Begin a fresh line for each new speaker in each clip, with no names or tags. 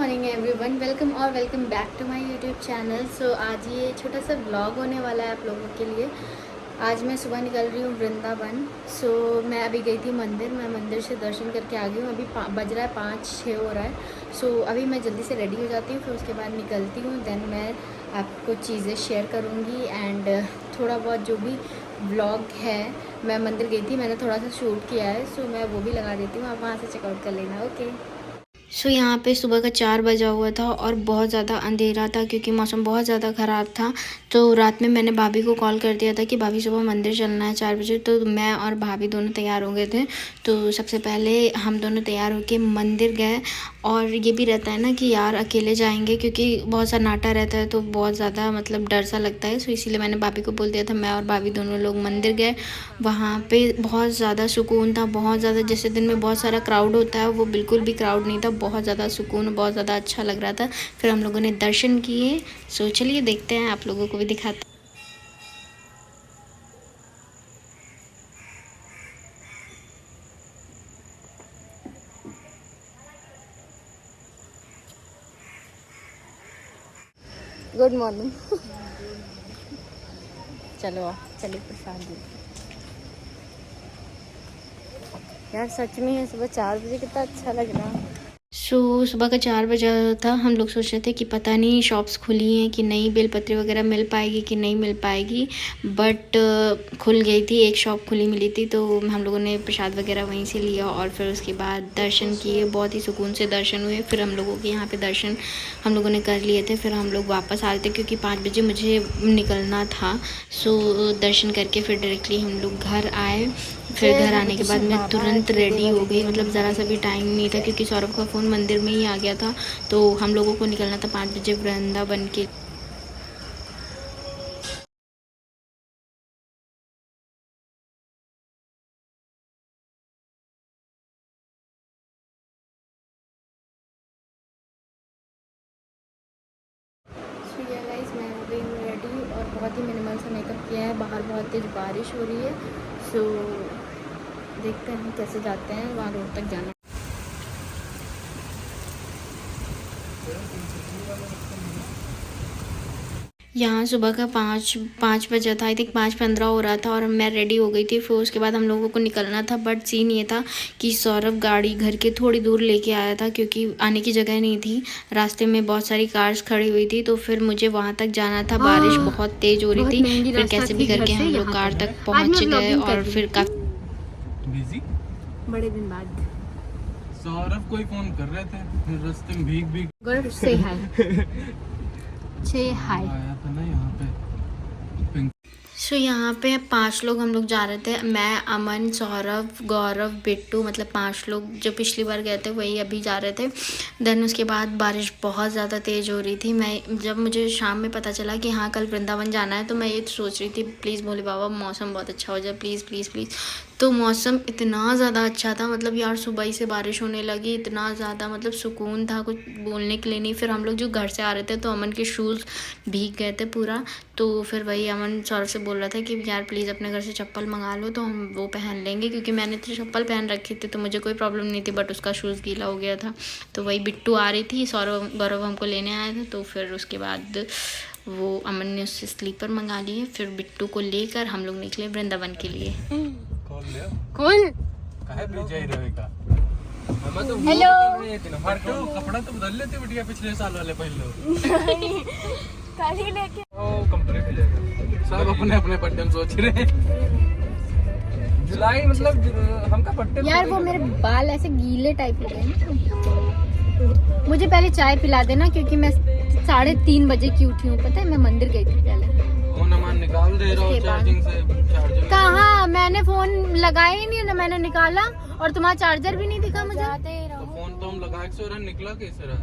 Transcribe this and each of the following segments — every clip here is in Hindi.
Morning everyone, welcome back to my YouTube channel. So आज ये छोटा सा व्लॉग होने वाला है आप लोगों के लिए। आज मैं सुबह निकल रही हूँ वृंदावन। सो मैं अभी गई थी मंदिर, मैं मंदिर से दर्शन करके आ गई हूँ। अभी बज रहा है 5-6 हो रहा है। सो अभी मैं जल्दी से रेडी हो जाती हूँ, फिर उसके बाद निकलती हूँ। देन मैं आपको चीज़ें शेयर करूँगी एंड थोड़ा बहुत जो भी व्लॉग है। मैं मंदिर गई थी, मैंने थोड़ा सा शूट किया है, सो मैं वो भी लगा देती हूँ, आप वहाँ से चेकआउट कर लेना। ओके। सो यहाँ पे सुबह का 4 बजा हुआ था और बहुत ज़्यादा अंधेरा था क्योंकि मौसम बहुत ज़्यादा ख़राब था। तो रात में मैंने भाभी को कॉल कर दिया था कि भाभी सुबह मंदिर चलना है 4 बजे। तो मैं और भाभी दोनों तैयार हो गए थे। तो सबसे पहले हम दोनों तैयार होके मंदिर गए। और ये भी रहता है ना कि यार अकेले जाएंगे क्योंकि बहुत सा नाटा रहता है, तो बहुत ज़्यादा मतलब डर सा लगता है। सो इसीलिए मैंने भाभी को बोल दिया था। मैं और भाभी दोनों लोग मंदिर गए। वहाँ पे बहुत ज़्यादा सुकून था, बहुत ज़्यादा। जैसे दिन में बहुत सारा क्राउड होता है, वो बिल्कुल भी क्राउड नहीं था। बहुत ज़्यादा सुकून, बहुत ज़्यादा अच्छा लग रहा था। फिर हम लोगों ने दर्शन किए। सो चलिए देखते हैं, आप लोगों को भी दिखाते हैं। Good morning. चलो चलिए प्रसाद दी। यार सच में सुबह 4 बजे कितना अच्छा लग रहा है। सुबह का 4 बजा था। हम लोग सोच रहे थे कि पता नहीं शॉप्स खुली हैं कि नहीं, बेलपत्री वगैरह मिल पाएगी कि नहीं मिल पाएगी। बट खुल गई थी, एक शॉप खुली मिली थी। तो हम लोगों ने प्रसाद वगैरह वहीं से लिया और फिर उसके बाद दर्शन किए। बहुत ही सुकून से दर्शन हुए। फिर हम लोगों के यहाँ पे दर्शन हम लोगों ने कर लिए थे। फिर हम लोग वापस आ रहे थे क्योंकि 5 बजे मुझे निकलना था। दर्शन करके फिर डायरेक्टली हम लोग घर आए। फिर घर आने के बाद मैं तुरंत रेडी हो गई, मतलब ज़रा सा भी टाइम नहीं था क्योंकि सौरभ का फ़ोन मंदिर में ही आ गया था। तो हम लोगों को निकलना था 5 बजे वृंदावन के। गाइस मैं हो गई हूँ रेडी और बहुत ही मिनिमल सा मेकअप किया है। बाहर बहुत तेज़ बारिश हो रही है। सो देखते हैं कैसे जाते हैं, वहाँ रोड तक जाना। यहाँ सुबह का 5 बजा था, आई थिंक 5:15 हो रहा था और मैं रेडी हो गई थी। फिर उसके बाद हम लोगों को निकलना था। बट सीन ये था कि सौरभ गाड़ी घर के थोड़ी दूर लेके आया था क्योंकि आने की जगह नहीं थी। रास्ते में बहुत सारी कार्स खड़ी हुई थी, तो फिर मुझे वहाँ तक जाना था। बारिश बहुत तेज़ हो रही थी। फिर कैसे भी करके हम लोग कार तक पहुँच गए और फिर
बिजी
बड़े दिन बाद
सौरभ को ही फोन कर रहे थे, फिर रास्ते में भीग
से हाय से हाय
आया था ना यहाँ पे।
सो यहाँ पे 5 लोग हम लोग जा रहे थे। मैं, अमन, सौरभ, गौरव, बिट्टू, मतलब 5 लोग। जो पिछली बार गए थे वही अभी जा रहे थे। देन उसके बाद बारिश बहुत ज़्यादा तेज़ हो रही थी। जब मुझे शाम में पता चला कि हाँ कल वृंदावन जाना है, तो मैं ये सोच रही थी प्लीज़ भोले बाबा मौसम बहुत अच्छा हो जाए, प्लीज़ प्लीज़ प्लीज़। तो मौसम इतना ज़्यादा अच्छा था, मतलब यार सुबह ही से बारिश होने लगी। इतना ज़्यादा मतलब सुकून था, कुछ बोलने के लिए नहीं। फिर हम लोग जो घर से आ रहे थे तो अमन के शूज़ भीग गए थे पूरा। तो फिर वही अमन सौरभ से बोल रहा था कि यार प्लीज़ अपने घर से चप्पल मंगा लो तो हम वो पहन लेंगे, क्योंकि मैंने तो चप्पल पहन रखी थी तो मुझे कोई प्रॉब्लम नहीं थी, बट उसका शूज़ गीला हो गया था। तो वही बिट्टू आ रही थी, सौरभ गौरव हमको लेने आए थे। तो फिर उसके बाद वो अमन ने उससे स्लीपर मंगा लिए। फिर बिट्टू को लेकर हम लोग निकले वृंदावन के लिए।
कौन
हेलो कपड़ा तो बदल लेते बढ़िया, पिछले साल वाले पहन लो।
कल ही लेके
कंप्लीट हो जाएगा। सब अपने अपने बर्थडे में सोच रहे हैं। जुलाई मतलब हमका बर्थडे
यार वो मेरे बाल ऐसे गीले टाइप हो गए। मुझे पहले चाय पिला देना क्योंकि मैं 3:30 बजे की उठी हूँ। पता है मैं मंदिर गई थी पहले।
फोन नंबर निकाल दे रहा हूँ चार्जिंग से। चार्जिंग
कहाँ, मैंने फोन लगाया ही नहीं ना, मैंने निकाला और तुम्हारा चार्जर भी नहीं दिखा मुझे।
तो फोन तो हम लगा के रहा, निकला कैसे रहा?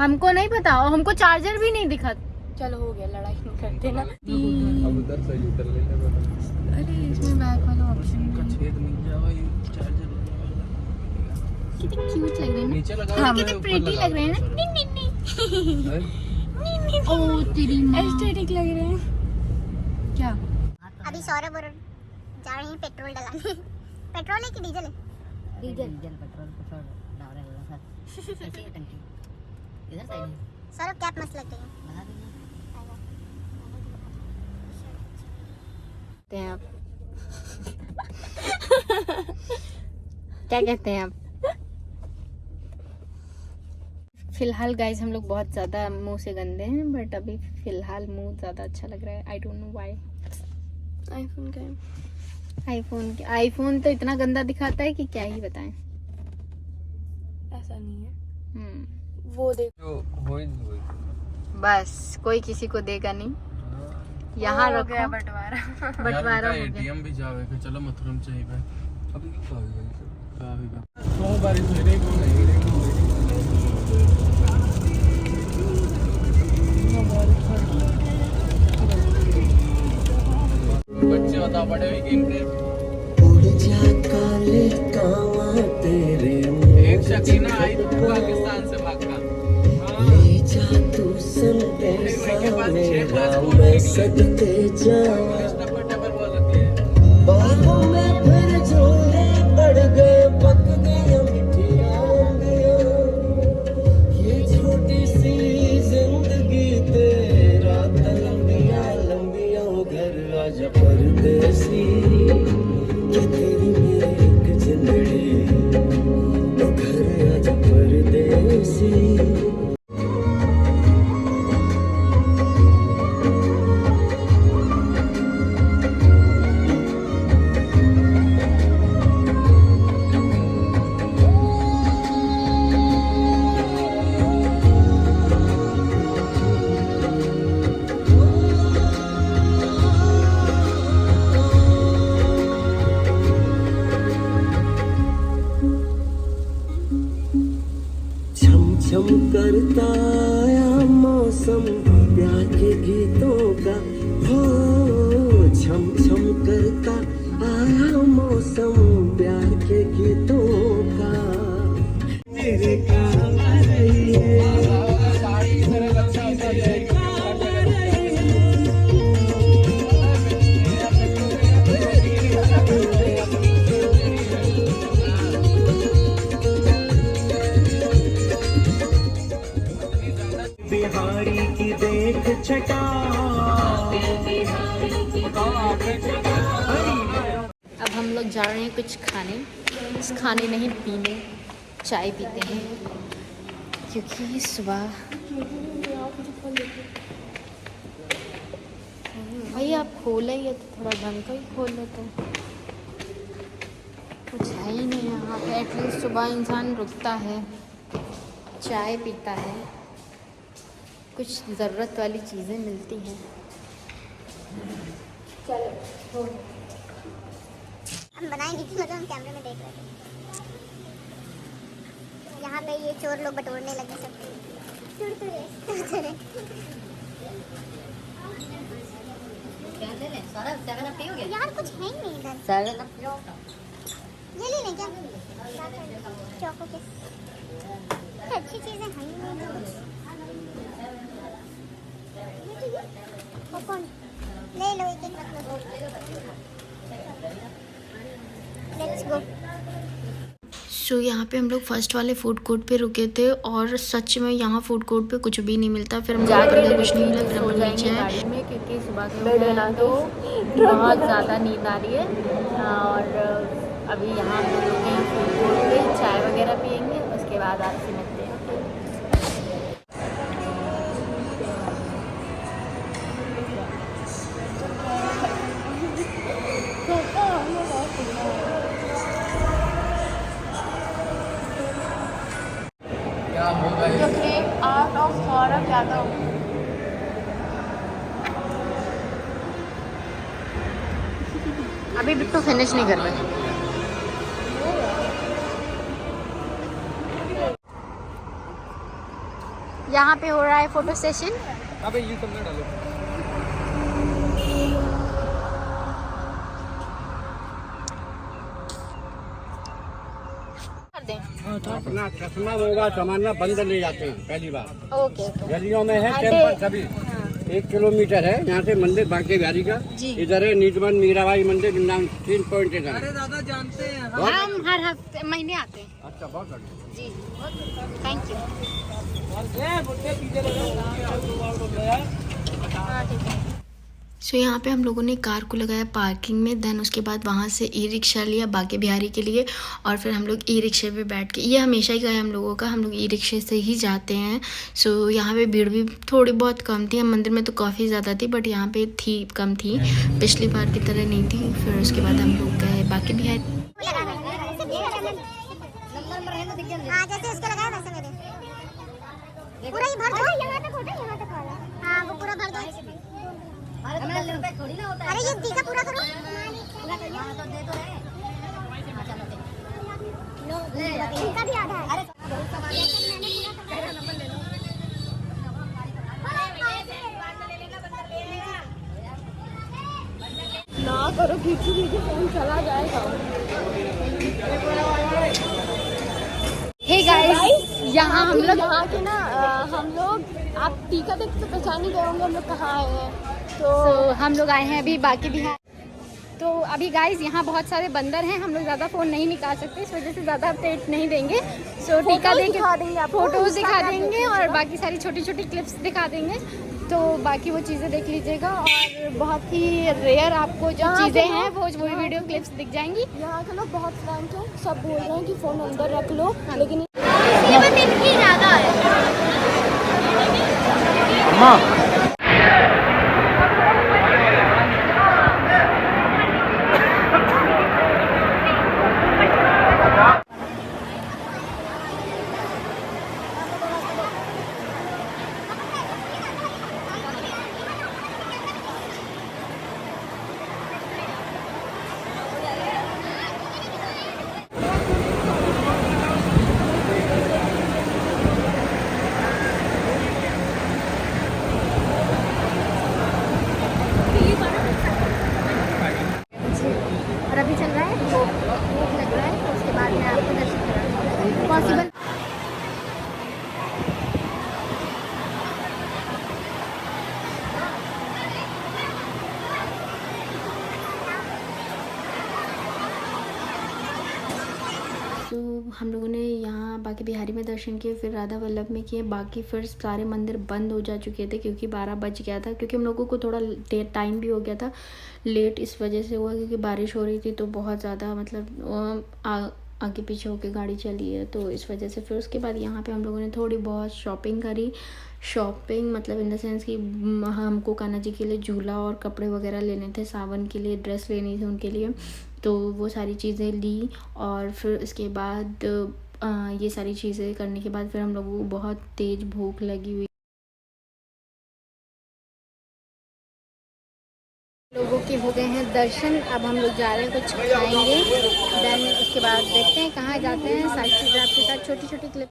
हमको नहीं पता, हमको चार्जर भी नहीं दिखा। चलो हो गया, लड़ाई नहीं करते ना।
अब उधर से यूटर ले ले।
अरे इसमें बैक वाला ऑप्शन
का छेद मिल जाओ, ये चार्जर
कितने क्यूट लग रहे हैं
नीचे लगा।
ना, कितने प्रीटी लग रहे हैं ना। ओ तेरी माँ,
एस्थेटिक लग रहे हैं।
क्या
अभी सौरभ और जा रहे हैं पेट्रोल डलाने। पेट्रोल है कि डीजल है?
डीजल।
पेट्रोल डाल रहे हैं सर। कैसी है टंकी? इधर साइड है
सौरभ कैप मस्त लग रही है।
लगा देंगे।
हैं आप क्या कहते हैं आप? फिलहाल गाइस हम लोग बहुत ज़्यादा मुंह से गंदे हैं, बट अभी फिलहाल मुंह ज़्यादा अच्छा लग रहा है। I don't know why. IPhone तो इतना गंदा दिखाता है कि क्या ही बताएं।
ऐसा नहीं है,
हम्म,
वो देख
जो होई
बस कोई किसी को देगा नहीं। यहाँ
हो
रखो
गया बंटवारा।
बंटवारा हो गया।
एटीएम भी जावे कि चलो मथुरम चाहिए पे अभी का तो बारिश हो रही को नहीं बच्चे बता बड़े हुए गेम के एक शकीना आई तो पाकिस्तान से भागकर के पास 6 क्लास बोल रही है।
बाहों में फिर झूले पड़ गए, पक गई मिठियां अंबियां। ये छोटी सी जिंदगी तेरा लंबियां लंबियां घर आजा परदेसी, कि तेरी मेरी एक जिंदड़ी तो घर आजा परदेसी। छम करता आया मौसम प्यार के गीतों का, हो छम छम करता आया मौसम प्यार के गीतों का। मेरे काम आ रही है बिहारी की देख छटा।
अब हम लोग जा रहे हैं कुछ खाने, खाने नहीं पीने, चाय पीते हैं क्योंकि सुबह। भाई आप खोले ही है तो थोड़ा ढंग का ही खोल लेते हैं। कुछ है ही नहीं यहाँ पे। एटलीस्ट सुबह इंसान रुकता है, चाय पीता है, कुछ ज़रूरत वाली चीज़ें मिलती हैं। चलो
हम बनाएंगे कि मतलब हम कैमरे में देख रहे थे। यहाँ पे ये चोर लोग बटोरने लगे सब।
क्या ले लें? सारा 7 अप पियोगे?
यार कुछ है ही नहीं इधर।
7 अप पियो।
ये ले लें क्या? चौको के अच्छी चीजें हैं ही नहीं। पॉपकॉर्न ले लो, एक एक रख लो। Let's go.
सो यहाँ पे हम लोग फर्स्ट वाले फूड कोर्ट पे रुके थे और सच में यहाँ फूड कोर्ट पे कुछ भी नहीं मिलता। फिर हम जा करके कुछ नहीं मिला, फिर हम नीचे हैं गाड़ी में क्योंकि सुबह के उठे हैं तो बहुत ज़्यादा नींद आ रही है। और अभी यहाँ हम लोग रुके हैं फूड कोर्ट पे, चाय वगैरह पियेंगे, उसके बाद आपसे मिलते हैं।
क्या होगा ये?
Art of Saurabh Yadav.
अभी तो फिनिश नहीं कर रहे। यहाँ पे हो रहा है फोटो सेशन।
अबे ये सब ना डालो।
अपना चश्मा होगा सामान्य बंद ले जाते हैं पहली बार।
ओके
गलियों में है टेम्पल सभी। 1 किलोमीटर है यहाँ से मंदिर बांके बिहारी का। इधर है नीलमन मीराबाई मंदिर, 3 पॉइंट है।
अरे दादा जानते हैं
हम हर हफ्ते महीने आते हैं।
अच्छा बहुत बढ़िया।
जी थैंक यू। सो यहाँ पे हम लोगों ने कार को लगाया पार्किंग में, देन उसके बाद वहाँ से ई रिक्शा लिया बांके बिहारी के लिए, और फिर हम लोग ई रिक्शे पे बैठ के, ये हमेशा ही का है हम लोगों का, हम लोग ई रिक्शे से ही जाते हैं। सो यहाँ पे भीड़ भी थोड़ी बहुत कम थी, मंदिर में तो काफ़ी ज़्यादा थी बट यहाँ पे थी कम थी, पिछली बार की तरह नहीं थी। फिर उसके बाद हम लोग गए बांके बिहारी।
जैसे उसके लगाया वैसे मेरे पूरा ही भर दो, यहाँ तक होता है, यहाँ तक वाला। हाँ वो पूरा भर दो।
थोड़ी ना होता है।
अरे ये टीका पूरा करो।
हाँ, तो दे तो रहे।
टीका भी आधा है।
ना करो, खींची खींची फोन चला जाएगा।
हे गाइस, यहाँ हम लोग
यहाँ के ना हम लोग, आप टीका देख तो पहचान ही गए होंगे हम लोग कहाँ आए हैं। तो
हम लोग आए हैं अभी बांके बिहार। तो अभी गाइस यहाँ बहुत सारे बंदर हैं, हम लोग ज़्यादा फ़ोन नहीं निकाल सकते, इस वजह से ज़्यादा अपडेट नहीं देंगे। सो टीका दे के फोटोज़ दिखा देंगे और बाकी सारी छोटी छोटी क्लिप्स दिखा देंगे, तो बाकी वो चीज़ें देख लीजिएगा। और बहुत ही रेयर आपको जो चीज़ें हैं वो वीडियो क्लिप्स दिख जाएंगी।
यहाँ के लोग बहुत फ्रैंक हैं, सब बोल रहे हैं कि फ़ोन अंदर रख लो, लेकिन
ज़्यादा है। और अभी चल रहा है, भूख लग रहा है, उसके बाद मैं आपको दर्शन कराऊंगी पॉसिबल। तो हम लोगों ने यहाँ बांके बिहारी में दर्शन किए, फिर राधा वल्लभ में किए, बाकी फिर सारे मंदिर बंद हो जा चुके थे क्योंकि 12 बज गया था, क्योंकि हम लोगों को थोड़ा टाइम भी हो गया था लेट, इस वजह से हुआ क्योंकि बारिश हो रही थी तो बहुत ज़्यादा मतलब आगे पीछे होके गाड़ी चली है, तो इस वजह से। फिर उसके बाद यहाँ पे हम लोगों ने थोड़ी बहुत शॉपिंग करी, शॉपिंग मतलब इन द सेंस कि हमको कान्हा जी के लिए झूला और कपड़े वगैरह लेने थे, सावन के लिए ड्रेस लेनी थी उनके लिए, तो वो सारी चीज़ें ली। और फिर इसके बाद ये सारी चीज़ें करने के बाद फिर हम लोगों को बहुत तेज़ भूख लगी हुई, लोगों के हो गए हैं दर्शन। अब हम लोग जा रहे हैं कुछ खाएंगे, देन उसके बाद देखते हैं कहाँ जाते हैं, सारी चीज़ें आपके साथ छोटी छोटी क्लिप।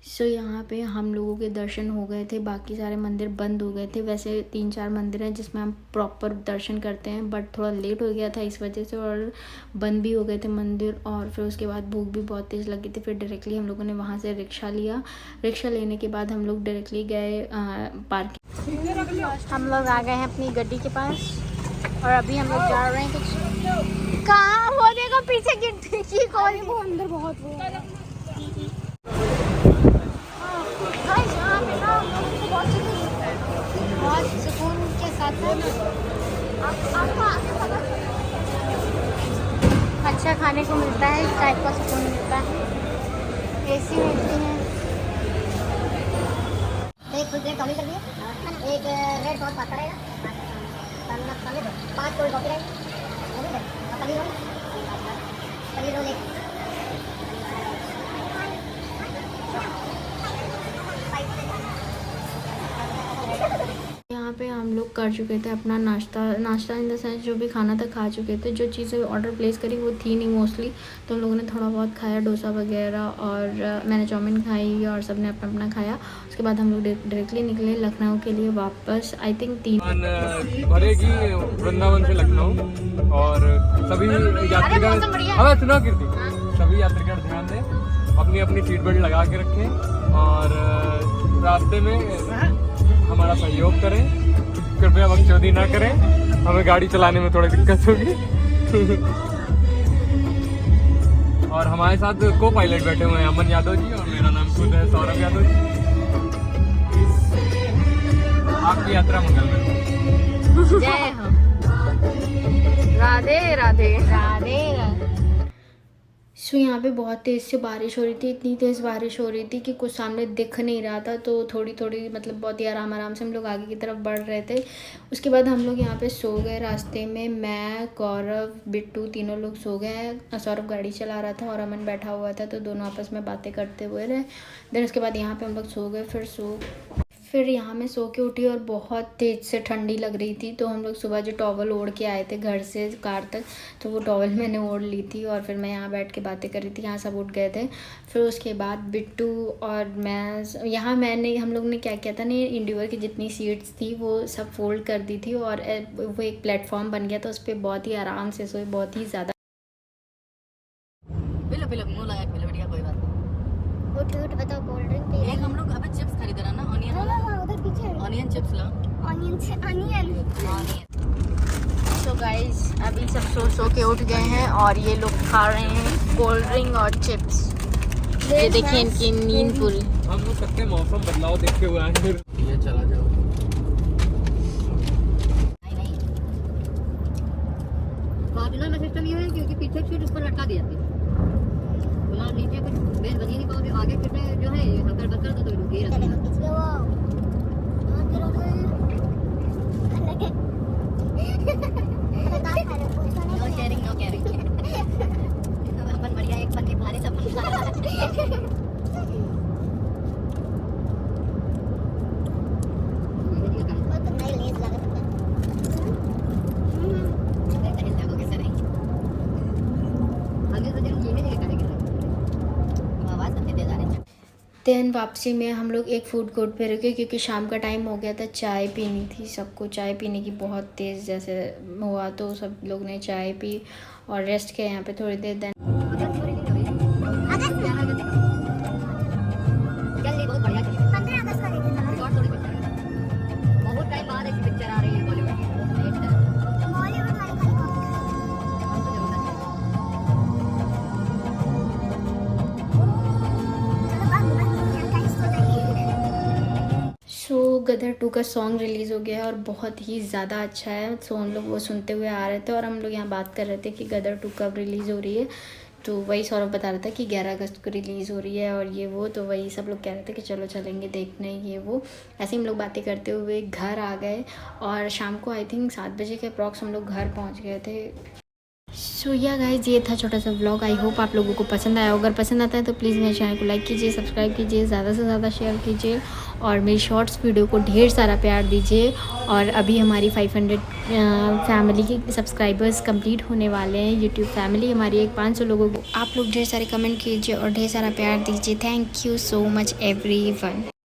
सो यहाँ पे हम लोगों के दर्शन हो गए थे, बाकी सारे मंदिर बंद हो गए थे। वैसे 3-4 मंदिर हैं जिसमें हम प्रॉपर दर्शन करते हैं, बट थोड़ा लेट हो गया था इस वजह से, और बंद भी हो गए थे मंदिर। और फिर उसके बाद भूख भी बहुत तेज़ लगी थी, फिर डायरेक्टली हम लोगों ने वहाँ से रिक्शा लिया। रिक्शा लेने के बाद हम लोग डायरेक्टली गए पार्किंग। हम लोग आ गए हैं अपनी गड्डी के पास और अभी हम लोग जा रहे हैं कुछ कहाँ, वो देखो पीछे गिरती की कोई, वो अंदर बहुत वो बहुत सुकून के साथ अच्छा खाने को मिलता है, इस टाइप का सुकून मिलता है, एसी मिलती है।
एक फुल प्लेट कॉफी कर दिए, एक रेड सॉस पास्ता रहेगा, 5 कोल्ड कॉफी रहेगी, पनीर रोल एक।
यहाँ पे हम लोग कर चुके थे अपना नाश्ता इन द सेंस जो भी खाना था खा चुके थे। जो चीज़ें ऑर्डर प्लेस करी वो थी नहीं मोस्टली, तो हम लोगों ने थोड़ा बहुत खाया, डोसा वगैरह, और मैंने चाउमीन खाई और सब ने अपना अपना खाया। उसके बाद हम लोग डायरेक्टली निकले लखनऊ के लिए वापस। आई थिंक 3
भरेगी वृंदावन से लखनऊ, और सभी यात्रीगण सभी यात्रीगण ध्यान दें, अपनी अपनी सीट बेल्ट लगा के रखें और रास्ते में हमारा सहयोग करें, कृपया बकचोदी ना करें, हमें गाड़ी चलाने में थोड़ी दिक्कत होगी। और हमारे साथ को पायलट बैठे हुए हैं अमन यादव जी और मेरा नाम खुद है सौरभ यादव जी। आपकी यात्रा मंगलमय हो।
जय हो। राधे राधे राधे। सो यहाँ पे बहुत तेज़ से बारिश हो रही थी, इतनी तेज़ बारिश हो रही थी कि कुछ सामने दिख नहीं रहा था। तो थोड़ी थोड़ी मतलब बहुत ही आराम आराम से हम लोग आगे की तरफ बढ़ रहे थे। उसके बाद हम लोग यहाँ पे सो गए रास्ते में। मैं, गौरव, बिट्टू तीनों लोग सो गए। सौरभ गाड़ी चला रहा था और अमन बैठा हुआ था, तो दोनों आपस में बातें करते हुए रहे। देन उसके बाद यहाँ पे हम लोग सो गए। फिर यहाँ मैं सो के उठी और बहुत तेज़ से ठंडी लग रही थी। तो हम लोग सुबह जो टॉवल ओढ़ के आए थे घर से कार तक, तो वो टॉवल मैंने ओढ़ ली थी और फिर मैं यहाँ बैठ के बातें कर रही थी। यहाँ सब उठ गए थे। फिर उसके बाद बिट्टू और मैं यहाँ हम लोग ने क्या किया था ना, इंडिवर की जितनी सीट्स थी वो सब फोल्ड कर दी थी और वो एक प्लेटफॉर्म बन गया था। उस पर बहुत ही आराम से सोए, बहुत ही ज़्यादा।
उठ बताओ, कोल्ड ड्रिंक पी रहे हैं।
हम लोग अबे चिप्स खरीद रहा ना, ऑनियन वाला।
हाँ, उधर पीछे
ऑनियन चिप्स ला।
ऑनियन।
तो गाइज अभी सब सो के उठ गए हैं और ये लोग खा रहे हैं कोल्ड ड्रिंक और चिप्स। ये देखिए इनकी नींद पूरी।
हम लोग सकते मौसम बदलाव देखते हुए आए फिर ये चला जाओ।
फॉर्च्यूनर में सिस्टम ये है क्योंकि पीछे सीट उस पर लटका दी जाती है। फिलहाल नीचे कुछ बेस बजी नहीं पाओगे, आगे फिर जो है हक्कर बक्कर तो रुक ही रहती है। नो केयरिंग अपन बढ़िया एक पन्नी भारी सब
देन वापसी में हम लोग एक फूड कोर्ट पे रुके क्योंकि शाम का टाइम हो गया था, चाय पीनी थी। सबको चाय पीने की बहुत तेज़ जैसे हुआ, तो सब लोग ने चाय पी और रेस्ट किया यहाँ पे थोड़ी देर। देन
बहुत टाइम बाद एक पिक्चर आ रही है बॉलीवुड की।
गदर 2 का सॉन्ग रिलीज़ हो गया है और बहुत ही ज़्यादा अच्छा है। सो हम लोग वो सुनते हुए आ रहे थे और हम लोग यहाँ बात कर रहे थे कि गदर 2 कब रिलीज़ हो रही है। तो वही सौरभ बता रहा था कि 11 अगस्त को रिलीज़ हो रही है और ये वो, तो वही सब लोग कह रहे थे कि चलो चलेंगे देखने ये वो। ऐसे हम लोग बातें करते हुए घर आ गए और शाम को आई थिंक 7 बजे के अप्रॉक्स हम लोग घर पहुँच गए थे। सो या गाइस, ये था छोटा सा व्लॉग। आई होप आप लोगों को पसंद आया। अगर पसंद आता है तो प्लीज़ मेरे चैनल को लाइक कीजिए, सब्सक्राइब कीजिए, ज़्यादा से ज़्यादा शेयर कीजिए और मेरी शॉर्ट्स वीडियो को ढेर सारा प्यार दीजिए। और अभी हमारी 500 फैमिली के सब्सक्राइबर्स कंप्लीट होने वाले हैं। यूट्यूब फैमिली हमारी एक 500 लोगों को आप लोग ढेर सारे कमेंट कीजिए और ढेर सारा प्यार दीजिए। Thank you so much everyone.